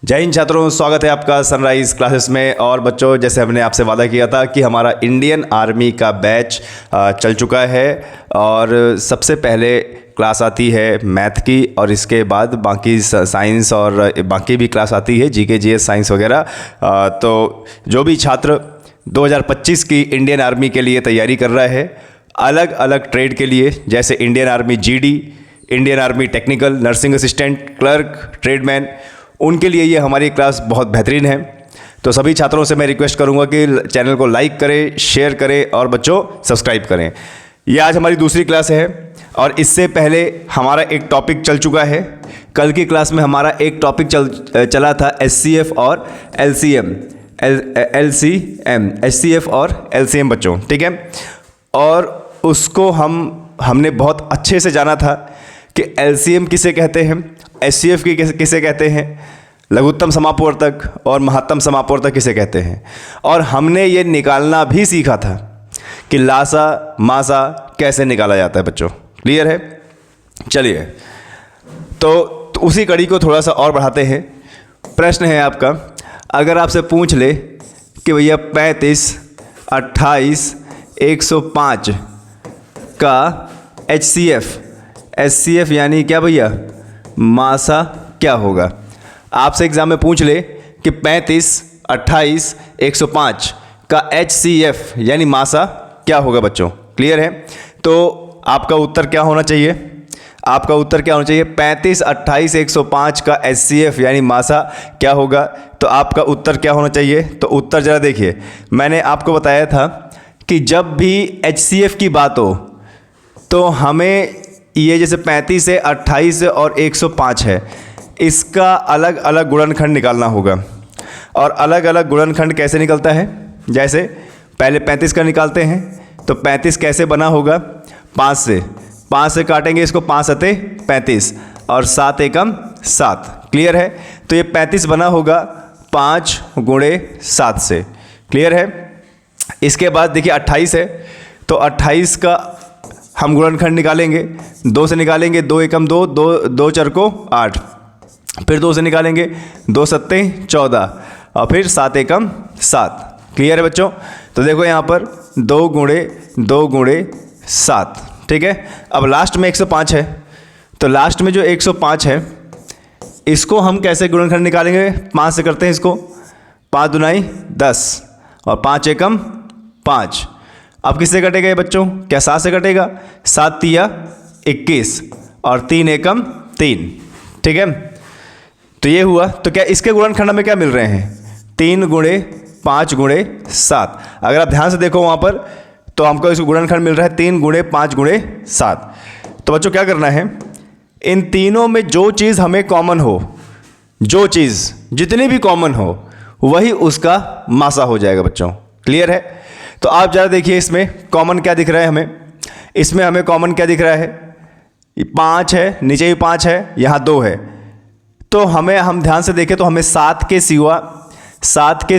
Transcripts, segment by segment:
जय हिंद छात्रों, स्वागत है आपका सनराइज क्लासेस में। और बच्चों, जैसे हमने आपसे वादा किया था कि हमारा इंडियन आर्मी का बैच चल चुका है और सबसे पहले क्लास आती है मैथ की और इसके बाद बाकी साइंस और बाकी भी क्लास आती है जीके जीएस साइंस वगैरह। तो जो भी छात्र 2025 की इंडियन आर्मी के लिए तैयारी कर रहा है, अलग अलग ट्रेड के लिए, जैसे Indian army GD, Indian army technical, nursing assistant, clerk, tradesman, उनके लिए ये हमारी क्लास बहुत बेहतरीन है। तो सभी छात्रों से मैं रिक्वेस्ट करूंगा कि चैनल को लाइक करें, शेयर करें और बच्चों सब्सक्राइब करें। ये आज हमारी दूसरी क्लास है और इससे पहले हमारा एक टॉपिक चल चुका है। कल की क्लास में हमारा एक टॉपिक चला था एचसीएफ और एलसीएम, एचसीएफ और एलसीएम बच्चों, ठीक है। और उसको हमने बहुत अच्छे से जाना था कि एलसीएम किसे कहते हैं, एचसीएफ की किसे कहते हैं, लघुत्तम समापवर्तक और महत्तम समापवर्तक किसे कहते हैं। और हमने ये निकालना भी सीखा था कि लासा मासा कैसे निकाला जाता है बच्चों। क्लियर है? चलिए, तो उसी कड़ी को थोड़ा सा और बढ़ाते हैं। प्रश्न है आपका, अगर आपसे पूछ ले कि भैया 35, 28, 105 का एचसीएफ यानी क्या भैया, मासा क्या होगा। आपसे एग्जाम में पूछ ले कि 35, 28, 105 का एचसीएफ यानी मासा क्या होगा बच्चों। क्लियर है? तो आपका उत्तर क्या होना चाहिए, आपका उत्तर क्या होना चाहिए, 35, 28, 105 का एचसीएफ यानी मासा क्या होगा। तो आपका उत्तर क्या होना चाहिए, तो उत्तर ज़रा देखिए। मैंने आपको बताया था कि जब भी एचसीएफ की बात हो तो हमें ये जैसे 35 है, 28 है और 105 है, इसका अलग अलग गुणनखंड निकालना होगा। और अलग अलग गुणनखंड कैसे निकलता है, जैसे पहले 35 का निकालते हैं तो 35 कैसे बना होगा, 5 से काटेंगे इसको, 5 सते 35 और 7 एकम 7। क्लियर है? तो ये 35 बना होगा 5 गुणे 7 से। क्लियर है? इसके बाद देखिए 28 है तो 28 का हम गुणनखंड निकालेंगे, 2 से निकालेंगे, 2 एकम 2, 2 चर को 8, फिर 2 से निकालेंगे, 2 सत्ते 14 और फिर 7 एकम 7। क्लियर है बच्चों? तो देखो यहाँ पर 2 गुणे 7, ठीक है। अब लास्ट में 105 है, तो लास्ट में जो 105 है इसको हम कैसे गुणनखंड निकालेंगे, 5 से करते हैं इसको, 5 दुनाई 10 और 5 एकम 5। अब किससे कटेगा ये बच्चों, क्या 7 से कटेगा, 7 तिया 21 और 3 एकम 3, ठीक है। तो ये हुआ। तो क्या इसके गुणनखंड में क्या मिल रहे हैं, 3 गुणे 5 गुणे 7। अगर आप ध्यान से देखो वहाँ पर तो हमको इसको गुणनखंड मिल रहा है 3 गुणे 5 गुणे 7। तो बच्चों क्या करना है, इन तीनों में जो चीज़ हमें कॉमन हो, जो चीज़ जितनी भी कॉमन हो वही उसका मासा हो जाएगा बच्चों। क्लियर है? तो आप ज़रा देखिए इसमें कॉमन क्या दिख रहा है हमें, इसमें हमें कॉमन क्या दिख रहा है, 5 है, नीचे भी 5 है, यहाँ 2 है। तो हम ध्यान से देखें तो हमें 7 के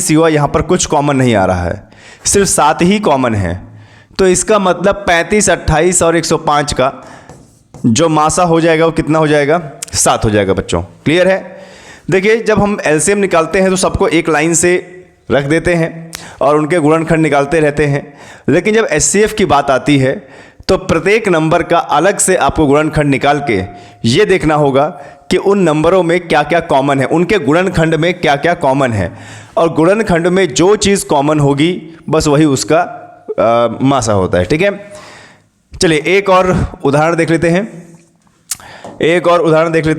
सिवा यहाँ पर कुछ कॉमन नहीं आ रहा है, सिर्फ 7 ही कॉमन है। तो इसका मतलब 35, 28 और 105 का जो मासा हो जाएगा वो कितना हो जाएगा, 7 हो जाएगा बच्चों। क्लियर है? देखिए, जब हम एलसीएम निकालते हैं तो सबको एक लाइन से रख देते हैं और उनके गुणनखंड निकालते रहते हैं, लेकिन जब एचसीएफ की बात आती है तो प्रत्येक नंबर का अलग से आपको गुणनखंड निकाल के ये देखना होगा कि उन नंबरों में क्या क्या कॉमन है, उनके गुणनखंड में क्या क्या कॉमन है। और गुणनखंड में जो चीज़ कॉमन होगी बस वही उसका मासा होता है, ठीक है। चलिए एक और उदाहरण देख लेते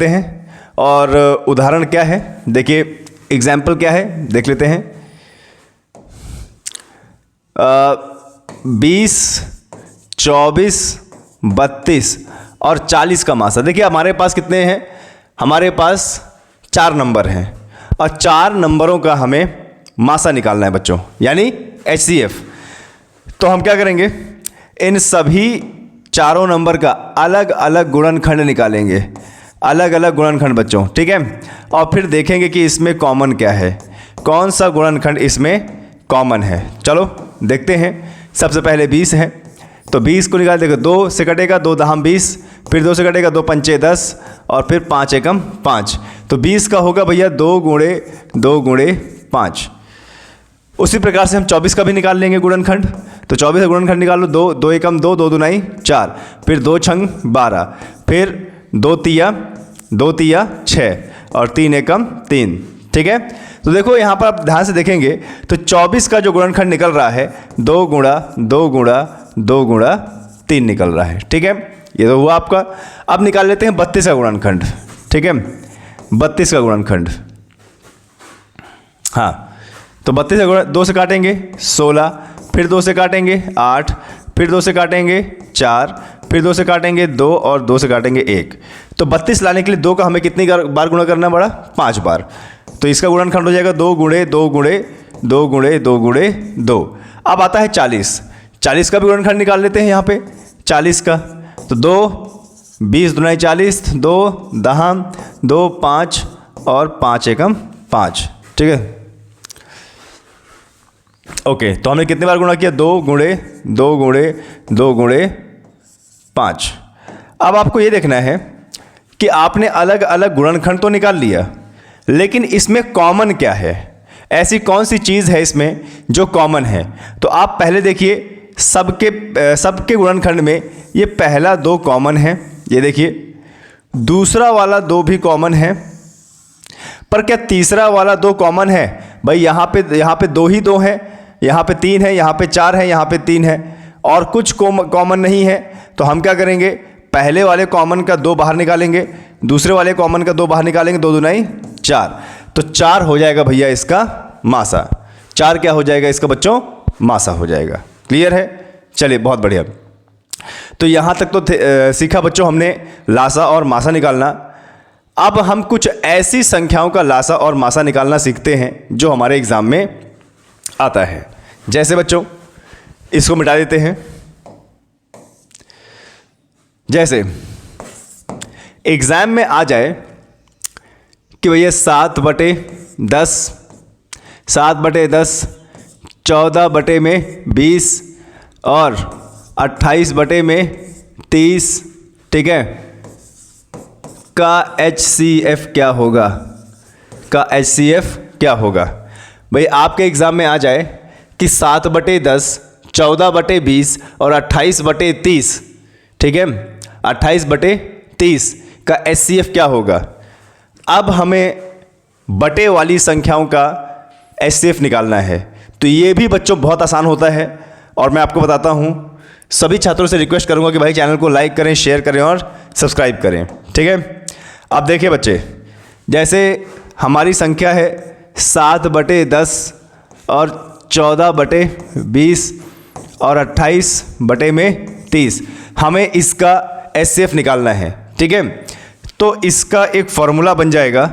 हैं, और उदाहरण क्या है देखिए, एग्जाम्पल क्या है देख लेते हैं। 20, 24, 32 और 40 का मासा। देखिए हमारे पास कितने हैं, हमारे पास 4 नंबर हैं और 4 नंबरों का हमें मासा निकालना है बच्चों, यानी एचसीएफ। तो हम क्या करेंगे, इन सभी चारों नंबर का अलग अलग गुणनखंड निकालेंगे, अलग अलग गुणनखंड बच्चों, ठीक है। और फिर देखेंगे कि इसमें कॉमन क्या है, कौन सा गुणनखंड इसमें कॉमन है। चलो देखते हैं। सबसे पहले 20 है तो 20 को निकाल देगा, 2 से कटेगा, 2 दहम 20, फिर 2 से कटेगा 2 पंचे 10 और फिर 5 एकम 5। तो 20 का होगा भैया 2 गुणे 5। उसी प्रकार से हम 24 का भी निकाल लेंगे गुणनखंड। तो 24 का गुणनखंड निकाल लो, 2 एकम 2, 2 दूनाई 4, फिर 2 छंग 12, फिर 2 तिया 6 और 3 एकम 3। ठीक है, तो देखो यहाँ पर आप ध्यान से देखेंगे तो 24 का जो गुणनखंड निकल रहा है 2 गुणा 3 निकल रहा है। ठीक है, ये तो हुआ आपका। अब निकाल लेते हैं 32 का गुणनखंड। ठीक है, 32 का गुणनखंड, हाँ, तो 32 का गुणा 2 से काटेंगे 16, फिर 2 से काटेंगे 8, फिर 2 से काटेंगे 4, फिर 2 से काटेंगे 2 और 2 से काटेंगे 1। तो 32 लाने के लिए 2 का हमें कितनी बार गुणा करना पड़ा? 5 बार। तो इसका गुणनखंड हो जाएगा 2 गुणे 2। अब आता है 40 का भी गुणनखंड निकाल लेते हैं यहाँ पे 40 का। तो 2 20 दुनाई 40, 2 दहाम 2 5 और 5 एकम 5। ठीक है, ओके, तो हमने कितनी बार गुणा किया? 2 गुणे 5। अब आपको ये देखना है कि आपने अलग अलग गुणनखंड तो निकाल लिया, लेकिन इसमें कॉमन क्या है? ऐसी कौन सी चीज़ है इसमें जो कॉमन है? तो आप पहले देखिए, सबके गुणनखंड में ये पहला 2 कॉमन है, ये देखिए, दूसरा वाला 2 भी कॉमन है, पर क्या तीसरा वाला 2 कॉमन है? भाई यहाँ पे 2 ही 2 है, यहाँ पे 3 है, यहाँ पे 4 है, यहाँ पे 3 है और कुछ कॉमन नहीं है। तो हम क्या करेंगे? पहले वाले कॉमन का 2 बाहर निकालेंगे, दूसरे वाले कॉमन का 2 बाहर निकालेंगे, 2 दूनाई 4। तो 4 हो जाएगा भैया इसका मासा। 4 क्या हो जाएगा इसका बच्चों? मासा हो जाएगा। क्लियर है? चलिए, बहुत बढ़िया। तो यहाँ तक तो सीखा बच्चों हमने लासा और मासा निकालना। अब हम कुछ ऐसी संख्याओं का लासा और मासा निकालना सीखते हैं जो हमारे एग्जाम में आता है। जैसे बच्चों, इसको मिटा देते हैं। जैसे एग्जाम में आ जाए कि भैया 7/10, 14/20 और 28/30, ठीक है, का HCF क्या होगा? भाई आपके एग्ज़ाम में आ जाए कि 7/10, 14/20 और 28/30, ठीक है, 28/30 का HCF क्या होगा? अब हमें बटे वाली संख्याओं का HCF निकालना है। तो ये भी बच्चों बहुत आसान होता है और मैं आपको बताता हूँ। सभी छात्रों से रिक्वेस्ट करूँगा कि भाई चैनल को लाइक करें, शेयर करें और सब्सक्राइब करें। ठीक है, अब देखिए बच्चे, जैसे हमारी संख्या है 7/10 और 14/20 और 28/30, हमें इसका HCF निकालना है। ठीक है, तो इसका एक फॉर्मूला बन जाएगा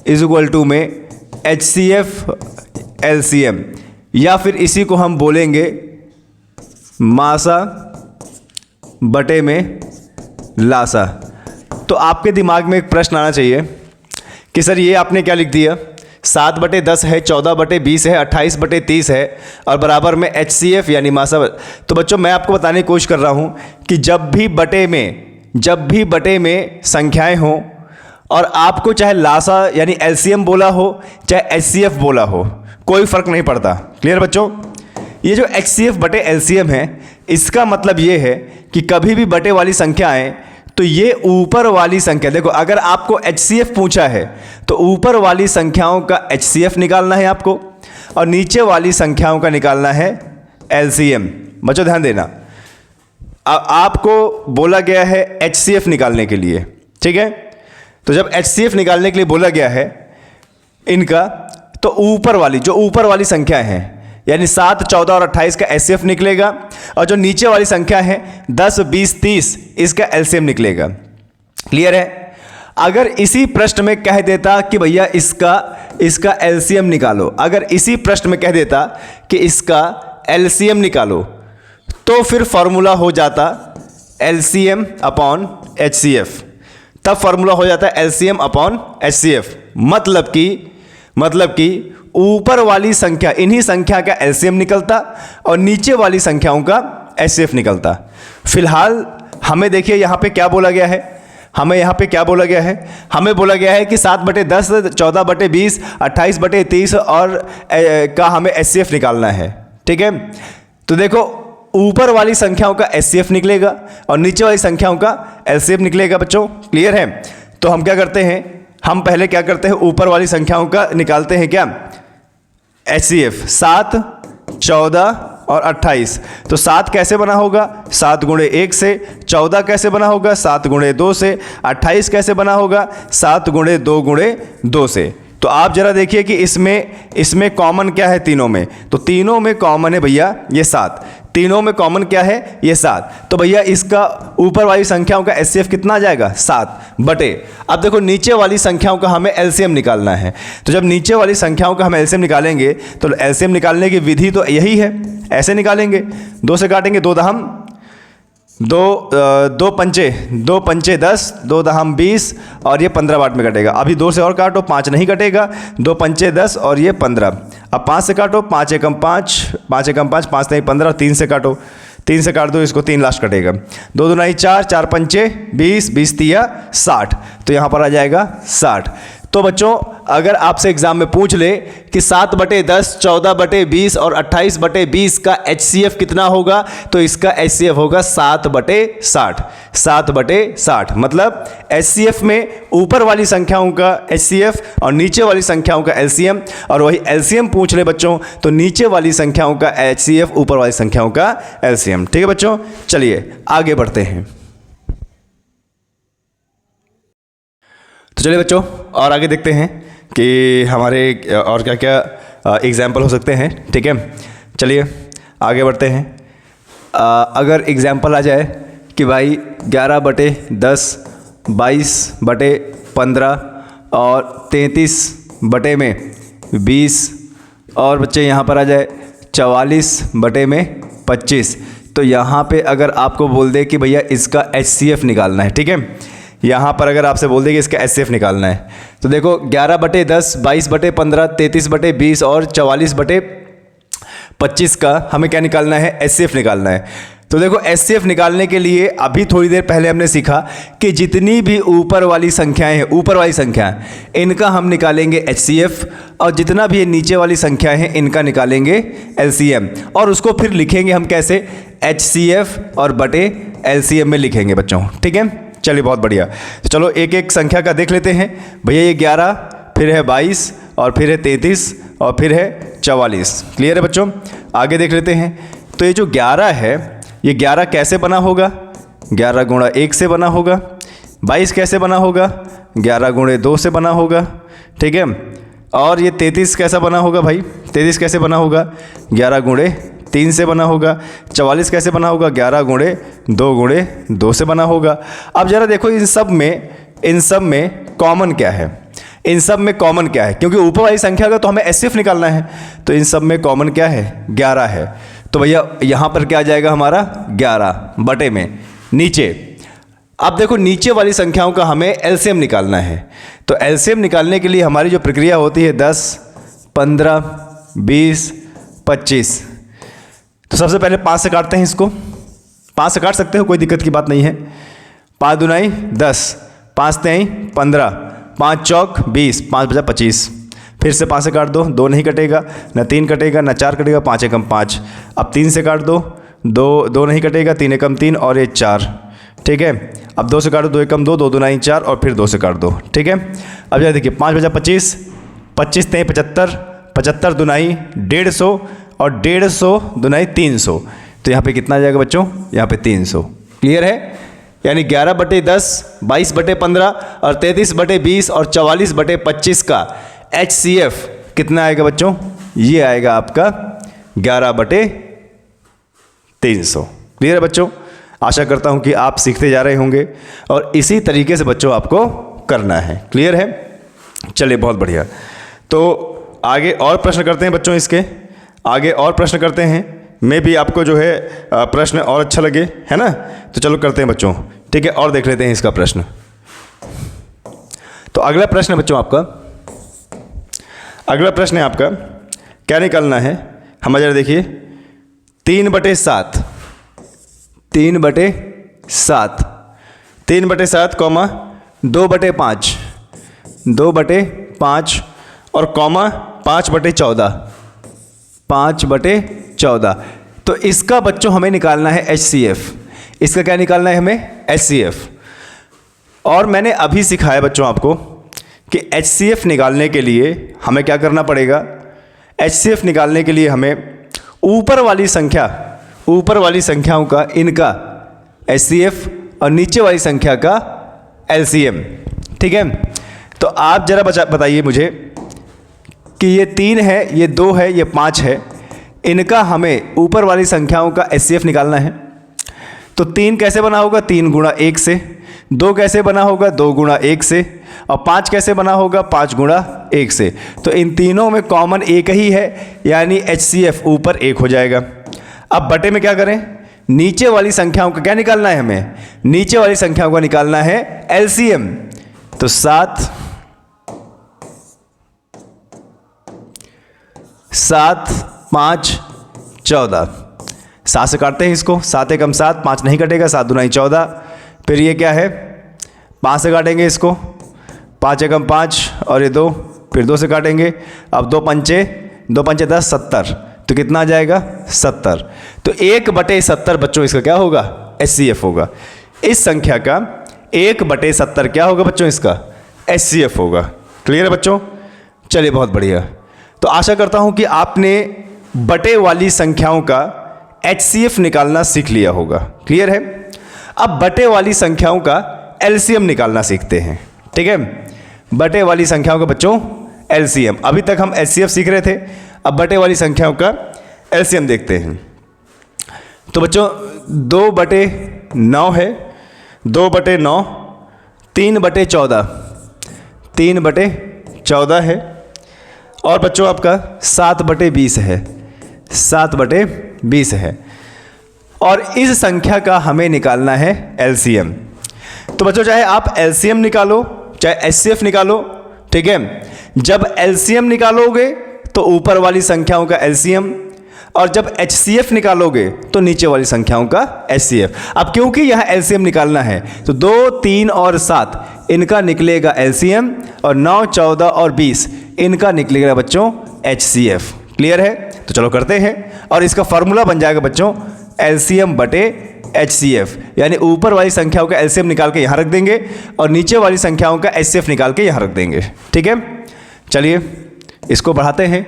= में HCF LCM, या फिर इसी को हम बोलेंगे मासा बटे में लासा। तो आपके दिमाग में एक प्रश्न आना चाहिए कि सर ये आपने क्या लिख दिया? 7/10 है, 14/20 है, 28/30 है और बराबर में HCF यानी मासा। तो बच्चों मैं आपको बताने की कोशिश कर रहा हूँ कि जब भी बटे में संख्याएं हों और आपको चाहे लासा यानी LCM बोला हो चाहे HCF बोला हो, कोई फ़र्क नहीं पड़ता। क्लियर बच्चों? ये जो HCF बटे LCM है, इसका मतलब ये है कि कभी भी बटे वाली संख्या आए तो ये ऊपर वाली संख्या, देखो अगर आपको HCF पूछा है तो ऊपर वाली संख्याओं का HCF निकालना है आपको और नीचे वाली संख्याओं का निकालना है LCM। बच्चों ध्यान देना, आपको बोला गया है HCF निकालने के लिए। ठीक है, तो जब HCF निकालने के लिए बोला गया है इनका, तो ऊपर वाली संख्या है यानी 7, 14 और 28 का HCF निकलेगा और जो नीचे वाली संख्या है 10, 20, 30 इसका LCM निकलेगा। क्लियर है? अगर इसी प्रश्न में कह देता कि भैया इसका LCM निकालो, अगर इसी प्रश्न में कह देता कि इसका LCM निकालो, तो फिर फॉर्मूला हो जाता LCM अपॉन HCF। तब फॉर्मूला हो जाता है LCM अपॉन HCF। मतलब कि ऊपर वाली संख्या, इन्हीं संख्या का LCM निकलता और नीचे वाली संख्याओं का HCF निकलता। फिलहाल हमें देखिए यहाँ पे क्या बोला गया है, हमें यहाँ पे क्या बोला गया है, हमें बोला गया है कि 7/10, 14/20, 28/30 और का हमें एचसीएफ निकालना है। ठीक है, तो देखो ऊपर वाली संख्याओं का एचसीएफ निकलेगा और नीचे वाली संख्याओं का एलसीएफ निकलेगा बच्चों। क्लियर है? तो हम क्या करते हैं, हम पहले क्या करते हैं, ऊपर वाली संख्याओं का निकालते हैं क्या, एचसीएफ। 7, 14 और 28। तो 7 कैसे बना होगा, 7 × 1 से। 14 कैसे बना होगा, 7 × 2 से। 28 कैसे बना होगा, 7 × 2 × 2 से। तो आप जरा देखिए कि इसमें कॉमन क्या है तीनों में, तो तीनों में कॉमन है भैया ये 7, तीनों में कॉमन क्या है ये 7। तो भैया इसका ऊपर वाली संख्याओं का एचसीएफ कितना आ जाएगा, 7 बटे। अब देखो नीचे वाली संख्याओं का हमें एलसीएम निकालना है। तो जब नीचे वाली संख्याओं का हम एलसीएम निकालेंगे तो एलसीएम निकालने की विधि तो यही है, ऐसे निकालेंगे, 2 से काटेंगे, 2 दहम 2 पंचे 10, 2 दहम 20 और ये 15 वाट में कटेगा। अभी 2 से और काटो, 5 नहीं कटेगा, 2 पंचे 10 और ये 15। अब 5 से काटो, 5 एकम 5, 5 एकम 5, 5 नहीं 15, 3 से काटो, 3 से काट दो इसको, 3 लास्ट कटेगा, 2 दूनी 4, 4 पंचे 20, 20 तिया 60। तो यहाँ पर आ जाएगा 60। तो बच्चों अगर आपसे एग्जाम में पूछ ले कि 7/10, 14/20 और 28/20 का एचसीएफ कितना होगा, तो इसका एचसीएफ होगा 7/60। 7/60 मतलब एचसीएफ में ऊपर वाली संख्याओं का एचसीएफ और नीचे वाली संख्याओं का एलसीएम, और वही एलसीएम पूछ ले बच्चों तो नीचे वाली संख्याओं का एचसीएफ, ऊपर वाली संख्याओं का एलसीएम। ठीक है बच्चों, चलिए आगे बढ़ते हैं। तो चलिए बच्चों और आगे देखते हैं कि हमारे और क्या क्या एग्जाम्पल हो सकते हैं। ठीक है, चलिए आगे बढ़ते हैं। अगर एग्जाम्पल आ जाए कि भाई 11/10, 22/15 और 33/20 और बच्चे यहाँ पर आ जाए 44/25। तो यहाँ पे अगर आपको बोल दे कि भैया इसका एचसीएफ निकालना है, ठीक है, यहाँ पर अगर आपसे बोल दे कि इसका एचसीएफ निकालना है, तो देखो 11/10, 22/15, 33/20 और 44/25 का हमें क्या निकालना है, एचसीएफ निकालना है। तो देखो एचसीएफ निकालने के लिए अभी थोड़ी देर पहले हमने सीखा कि जितनी भी ऊपर वाली संख्याएं हैं, ऊपर वाली संख्याएं, इनका हम निकालेंगे एचसीएफ, और जितना भी ये नीचे वाली संख्याएं हैं इनका निकालेंगे एलसीएम, और उसको फिर लिखेंगे हम कैसे, एचसीएफ और बटे एलसीएम में लिखेंगे बच्चों। ठीक है, चलिए बहुत बढ़िया। तो चलो एक एक संख्या का देख लेते हैं। भैया ये 11, फिर है 22 और फिर है 33 और फिर है 44। क्लियर है बच्चों, आगे देख लेते हैं। तो ये जो 11 है, ये 11 कैसे बना होगा, 11 × 1 से बना होगा। 22 कैसे बना होगा, 11 × 2 से बना होगा। ठीक है, और ये 33 कैसा बना होगा भाई, 33 कैसे बना होगा, 11 × 3 से बना होगा। 44 कैसे बना होगा, 11 × 2 से बना होगा। अब जरा देखो इन सब में कॉमन क्या है, इन सब में कॉमन क्या है, क्योंकि ऊपर वाली संख्या का तो हमें एचसीएफ निकालना है। तो इन सब में कॉमन क्या है, 11 है। तो भैया यहाँ पर क्या आ जाएगा हमारा, 11 बटे में नीचे। अब देखो नीचे वाली संख्याओं का हमें एलसीएम निकालना है। तो एलसीएम निकालने के लिए हमारी जो प्रक्रिया होती है 10, 15, 20, 25। तो सबसे पहले 5 से काटते हैं इसको। 5 से काट सकते हो, कोई दिक्कत की बात नहीं है। 5 दूनी 10, 5 तेई 15, 5 चौक 20, 5 बचा 25। फिर से 5 से काट दो, 2 नहीं कटेगा, न 3 कटेगा न 4 कटेगा, 5 एकम 5। अब 3 से काट दो, 2 नहीं कटेगा, 3 एकम 3 और ये 4। ठीक है, अब 2 से काटो, 2 एकम 2, 2 दूनी 4 और फिर 2 से काट दो। ठीक है, अब जरा देखिए 5 बचा 25, 25 तेई 75, 75 दूनी 150 और 150 दूनी 300। तो यहाँ पे कितना आ जाएगा बच्चों, यहाँ पे 300। क्लियर है, यानी 11/10, 22/15 और 33/20 और 44/25 का एचसीएफ कितना आएगा बच्चों, ये आएगा आपका 11/300। क्लियर है बच्चों, आशा करता हूँ कि आप सीखते जा रहे होंगे और इसी तरीके से बच्चों आपको करना है। क्लियर है, चलिए बहुत बढ़िया। तो आगे और प्रश्न करते हैं बच्चों, इसके आगे और प्रश्न करते हैं। मैं भी आपको जो है प्रश्न और अच्छा लगे, है ना, तो चलो करते हैं बच्चों। ठीक है, और देख लेते हैं इसका प्रश्न। तो अगला प्रश्न है बच्चों आपका, अगला प्रश्न है आपका, क्या निकालना है हमारा, जरा देखिए 3/7, 3/7, 3/7 कॉमा 2/5, 2/5 और कॉमा 5/14, 5/14। तो इसका बच्चों हमें निकालना है HCF। इसका क्या निकालना है हमें? HCF। और मैंने अभी सिखाया बच्चों आपको कि HCF निकालने के लिए हमें क्या करना पड़ेगा। HCF निकालने के लिए हमें ऊपर वाली संख्याओं का इनका HCF और नीचे वाली संख्या का LCM, ठीक है। तो आप जरा बताइए मुझे कि ये 3 है, ये 2 है, ये 5 है, इनका हमें ऊपर वाली संख्याओं का HCF निकालना है। तो 3 कैसे बना होगा? 3 गुणा 1 से। 2 कैसे बना होगा? 2 गुणा 1 से। और 5 कैसे बना होगा? 5 गुणा 1 से। तो इन तीनों में कॉमन एक ही है, यानी HCF ऊपर 1 हो जाएगा। अब बटे में क्या करें? नीचे वाली संख्याओं का क्या निकालना है हमें? नीचे वाली संख्याओं का निकालना है LCM। तो 7, 5, 14। 7 से काटते हैं इसको, 7 एकम 7, 5 नहीं कटेगा, 7 दूना 14। फिर ये क्या है? 5 से काटेंगे इसको, 5 एकम 5 और ये 2, फिर 2 से काटेंगे। अब 2 पंचे 10, 70। तो कितना आ जाएगा? 70। तो 1/70 बच्चों इसका क्या होगा? HCF होगा। इस संख्या का 1/70 क्या होगा बच्चों? इसका HCF होगा। क्लियर है बच्चों? चलिए, बहुत बढ़िया। तो आशा करता हूं कि आपने बटे वाली संख्याओं का HCF निकालना सीख लिया होगा। क्लियर है? अब बटे वाली संख्याओं का LCM निकालना सीखते हैं, ठीक है। बटे वाली संख्याओं का बच्चों LCM, अभी तक हम HCF सीख रहे थे, अब बटे वाली संख्याओं का LCM देखते हैं। तो बच्चों 2/9 है, 2/9, 3/14, 3/14 है। और बच्चों आपका 7/20 है, 7/20 है। और इस संख्या का हमें निकालना है LCM। तो बच्चों चाहे आप LCM निकालो चाहे HCF निकालो, ठीक है। जब LCM निकालोगे तो ऊपर वाली संख्याओं का LCM, और जब HCF निकालोगे तो नीचे वाली संख्याओं का HCF। अब क्योंकि यहाँ LCM निकालना है तो 2, 3 और 7 इनका निकलेगा LCM, और 9, 14 और 20 इनका निकलेगा बच्चों HCF। क्लियर है? तो चलो करते हैं, और इसका फॉर्मूला बन जाएगा बच्चों LCM बटे HCF, यानी ऊपर वाली संख्याओं का LCM निकाल के यहाँ रख देंगे और नीचे वाली संख्याओं का HCF निकाल के यहाँ रख देंगे, ठीक है। चलिए इसको बढ़ाते हैं,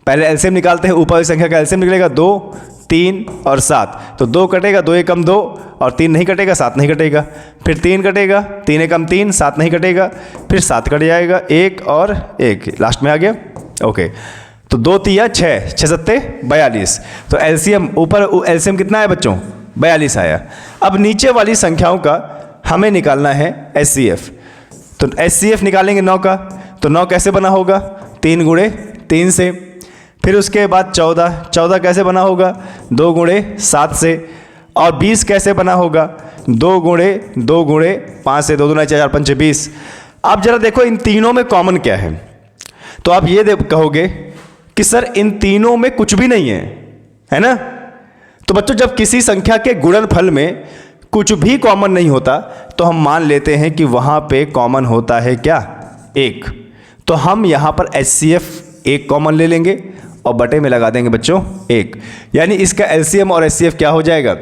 पहले LCM निकालते हैं। ऊपर वाली संख्या का LCM निकलेगा 2, 3 और 7। तो 2 कटेगा, 2 एकम 2 और 3 नहीं कटेगा, 7 नहीं कटेगा। फिर 3 कटेगा, 3 एकम 3, 7 नहीं कटेगा। फिर 7 कट जाएगा, 1 और 1 लास्ट में आ गया। ओके, तो 2 3 6, 6 7 42। तो LCM ऊपर LCM कितना है बच्चों? 42 आया। अब नीचे वाली संख्याओं का हमें निकालना है HCF। तो HCF निकालेंगे 9 का, तो 9 कैसे बना होगा? 3 गुणे 3 से। फिर उसके बाद 14, 14 कैसे बना होगा? 2 गुणे 7 से। और 20 कैसे बना होगा? 2 गुणे 5 से। 2 दूना 4, 5 20। आप जरा देखो इन तीनों में कॉमन क्या है। तो आप ये कहोगे कि सर इन तीनों में कुछ भी नहीं है ना। तो बच्चों जब किसी संख्या के गुणनफल में कुछ भी कॉमन नहीं होता तो हम मान लेते हैं कि वहां पे कॉमन होता है क्या? 1। तो हम यहां पर HCF 1 कॉमन ले लेंगे और बटे में लगा देंगे बच्चों 1, यानी इसका LCM और HCF क्या हो जाएगा?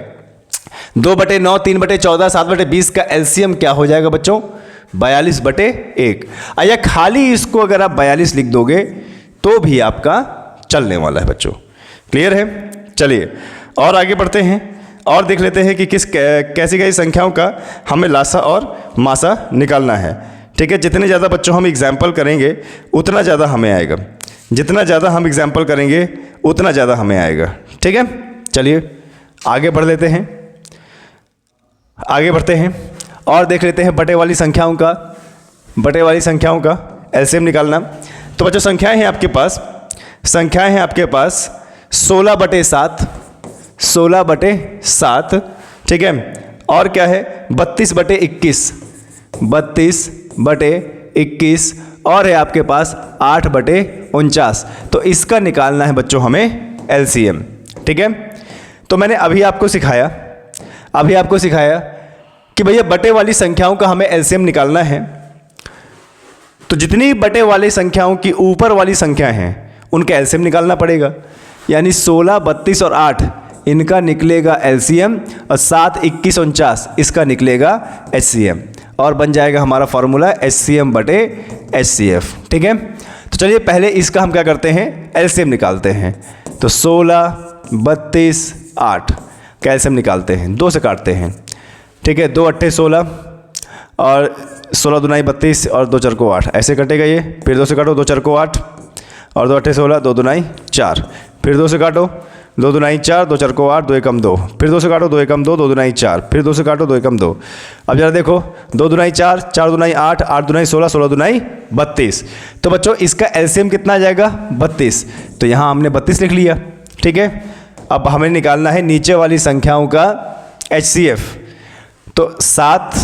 2/9, 3/14, 7/20 का LCM क्या हो जाएगा बच्चों? 42/1। या खाली इसको अगर आप 42 लिख दोगे तो भी आपका चलने वाला है बच्चों। क्लियर है? चलिए और आगे बढ़ते हैं और देख लेते हैं कि कैसी कैसी संख्याओं का हमें लासा और मासा निकालना है, ठीक है। जितने ज़्यादा बच्चों हम एग्जाम्पल करेंगे उतना ज़्यादा हमें आएगा, जितना ज़्यादा हम एग्जाम्पल करेंगे उतना ज़्यादा हमें आएगा, ठीक है। चलिए आगे बढ़ लेते हैं, आगे बढ़ते हैं और देख लेते हैं बटे वाली संख्याओं का LCM निकालना। तो बच्चों संख्याएं हैं आपके पास 16/7, 16/7, ठीक है। और क्या है? 32/21, 32/21, और है आपके पास 8/49। तो इसका निकालना है बच्चों हमें LCM, ठीक है। तो मैंने अभी आपको सिखाया, अभी आपको सिखाया कि भैया बटे वाली संख्याओं का हमें एलसीएम निकालना है, तो जितनी बटे वाली संख्याओं की ऊपर वाली संख्या हैं उनका एलसीएम निकालना पड़ेगा। यानी 16, 32 और 8 इनका निकलेगा एलसीएम और 7, 21, 49 इसका निकलेगा एचसीएम, और बन जाएगा हमारा फॉर्मूला एचसीएम बटे एचसीएफ। ठीक है, तो चलिए पहले इसका हम क्या करते हैं, एलसीएम निकालते हैं। तो 16, 32, 8 का एलसीएम निकालते हैं, 2 से काटते हैं। ठीक है, 2 अट्ठे 16 और 16 दूनाई 32 और 2 चरको 8 ऐसे कटेगा ये। फिर 2 से काटो, 2 चरको 8 और 2 अट्ठे 16, 2 दूनाई 4। फिर 2 से काटो, 2 दूनाई 4, 2 चरको 8, 2 एकम 2। फिर 2 से काटो, 2 एकम 2, 2 दूनाई 4। फिर 2 से काटो, 2 एकम 2। अब जरा देखो, 2 दूनाई 4, 4 दूनाई 8, 8 दूनाई 16, 16 दूनाई 32। तो बच्चों इसका एलसीएम कितना आ जाएगा, 32। तो यहाँ हमने 32 लिख लिया। ठीक है, अब हमें निकालना है नीचे वाली संख्याओं का एचसीएफ। तो 7,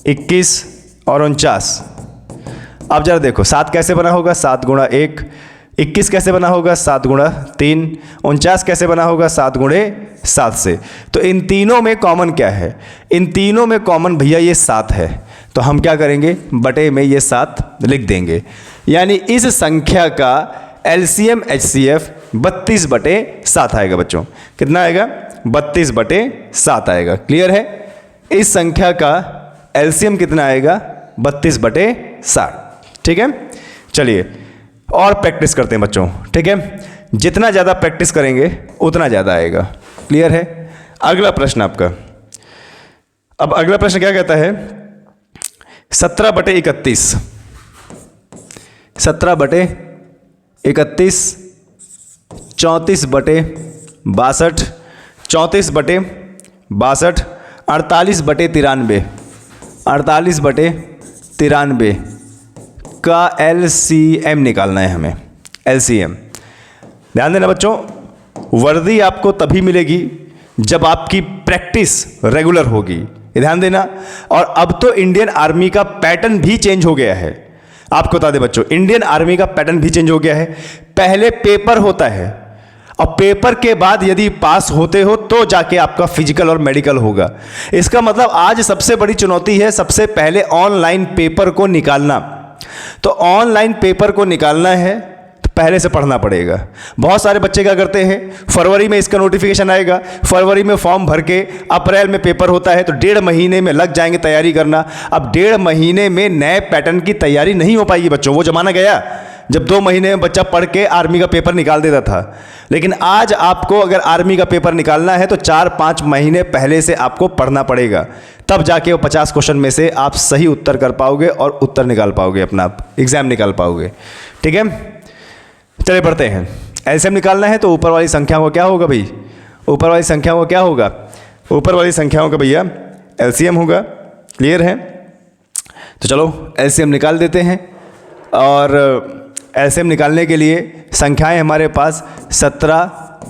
21 और 49। अब जरा देखो 7 कैसे बना होगा, 7 गुणा 1। 21 कैसे बना होगा, 7 गुणा 3। 49 कैसे बना होगा, 7 गुणे 7 से। तो इन तीनों में कॉमन क्या है, इन तीनों में कॉमन भैया ये 7 है। तो हम क्या करेंगे, बटे में ये 7 लिख देंगे। यानी इस संख्या का एलसीएम एचसीएफ 32 बटे 7 आएगा बच्चों। कितना आएगा, 32 बटे 7 आएगा। क्लियर है, इस संख्या का एलसीएम कितना आएगा, 32 बटे 7। ठीक है, चलिए और प्रैक्टिस करते हैं बच्चों। ठीक है, जितना ज़्यादा प्रैक्टिस करेंगे उतना ज़्यादा आएगा। क्लियर है, अगला प्रश्न आपका। अब अगला प्रश्न क्या कहता है, 17 बटे 31। 17 बटे 31, 34 बटे 62, 34 बटे 62, 48 बटे 93, 48 बटे 93 का एलसीएम निकालना है हमें। एलसीएम ध्यान देना बच्चों, वर्दी आपको तभी मिलेगी जब आपकी प्रैक्टिस रेगुलर होगी, ये ध्यान देना। और अब तो इंडियन आर्मी का पैटर्न भी चेंज हो गया है। आपको बता दें बच्चों, इंडियन आर्मी का पैटर्न भी चेंज हो गया है। पहले पेपर होता है और पेपर के बाद यदि पास होते हो तो जाके आपका फिजिकल और मेडिकल होगा। इसका मतलब आज सबसे बड़ी चुनौती है सबसे पहले ऑनलाइन पेपर को निकालना। तो ऑनलाइन पेपर को निकालना है तो पहले से पढ़ना पड़ेगा। बहुत सारे बच्चे क्या करते हैं, फरवरी में इसका नोटिफिकेशन आएगा, फरवरी में फॉर्म भर के अप्रैल में पेपर होता है, तो 1.5 महीने में लग जाएंगे तैयारी करना। अब 1.5 महीने में नए पैटर्न की तैयारी नहीं हो पाएगी बच्चों। वो जमाना गया जब 2 महीने में बच्चा पढ़ के आर्मी का पेपर निकाल देता था। लेकिन आज आपको अगर आर्मी का पेपर निकालना है तो 4-5 महीने पहले से आपको पढ़ना पड़ेगा, तब जाके वो 50 क्वेश्चन में से आप सही उत्तर कर पाओगे और उत्तर निकाल पाओगे, अपना एग्जाम निकाल पाओगे। ठीक है, चलिए पढ़ते हैं। एलसीएम निकालना है तो ऊपर वाली संख्या को क्या होगा भाई, ऊपर वाली संख्या को क्या होगा, ऊपर वाली संख्याओं का भैया एलसीएम होगा। क्लियर है, तो चलो एलसीएम निकाल देते हैं। और एलसीएम निकालने के लिए संख्याएं हमारे पास 17,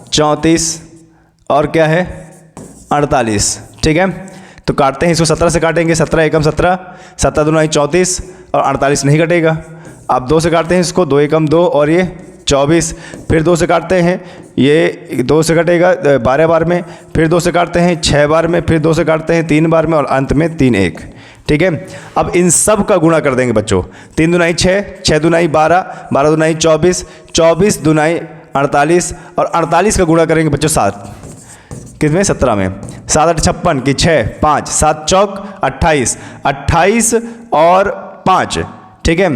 34 और क्या है 48। ठीक है, तो काटते हैं इसको, 17 से काटेंगे, 17 एकम 17, 17 दूनाई 34 और 48 नहीं कटेगा। अब 2 से काटते हैं इसको, 2 एकम 2 और ये 24। फिर 2 से काटते हैं, ये 2 से कटेगा 12 बार में। फिर 2 से काटते हैं 6 बार में। फिर 2 से काटते हैं 3 बार में और अंत में 3 1। ठीक है, अब इन सब का गुणा कर देंगे बच्चों। 3 दूनाई 6, 6 दूनाई 12, 12 दूनाई 24, 24 दूनाई 48 और 48 का गुणा करेंगे बच्चों 7, कितने 17 में। 7 8 56 की 6 5, 7 चौक 28, 28 और 5, ठीक है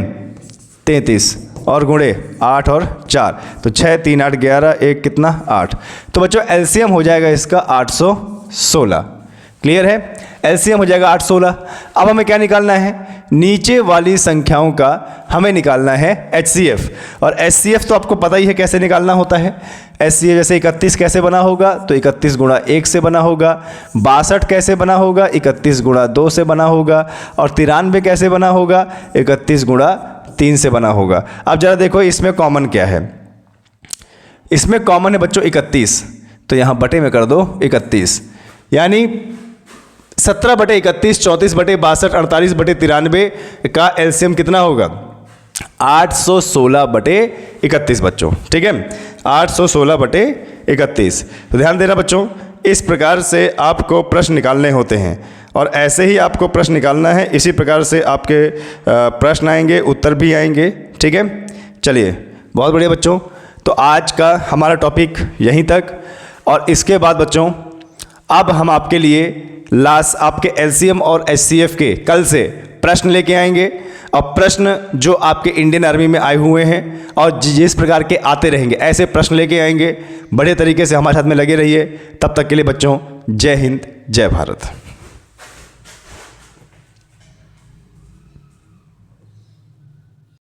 33 और गुणे 8 और 4, तो 6 3 8 11 1 कितना 8। तो बच्चों एलसीएम हो जाएगा इसका 816। क्लियर है, एलसीएम हो जाएगा 816। अब हमें क्या निकालना है, नीचे वाली संख्याओं का हमें निकालना है एचसीएफ। और एचसीएफ तो आपको पता ही है कैसे निकालना होता है। एचसीएफ जैसे 31 कैसे बना होगा, तो 31 गुणा 1 से बना होगा। 62 कैसे बना होगा, 31 गुणा 2 से बना होगा। और 93 कैसे बना होगा, 31 गुणा 3 से बना होगा। अब जरा देखो इसमें कॉमन क्या है, इसमें कॉमन है बच्चों 31, तो यहाँ बटे में कर दो 31, यानी 17 बटे 31, 34 बटे 62, 48 बटे 93 का एलसीएम कितना होगा 816 बटे 31 बच्चों। ठीक है, 816 बटे 31। तो ध्यान देना बच्चों, इस प्रकार से आपको प्रश्न निकालने होते हैं और ऐसे ही आपको प्रश्न निकालना है। इसी प्रकार से आपके प्रश्न आएंगे, उत्तर भी आएंगे। ठीक है, चलिए बहुत बढ़िया बच्चों। तो आज का हमारा टॉपिक यहीं तक, और इसके बाद बच्चों अब हम आपके लिए लास्ट आपके एलसीएम और एचसीएफ के कल से प्रश्न लेके आएंगे। और प्रश्न जो आपके इंडियन आर्मी में आए हुए हैं और जिस प्रकार के आते रहेंगे ऐसे प्रश्न लेके आएंगे। बड़े तरीके से हमारे साथ में लगे रहिए। तब तक के लिए बच्चों जय हिंद, जय भारत।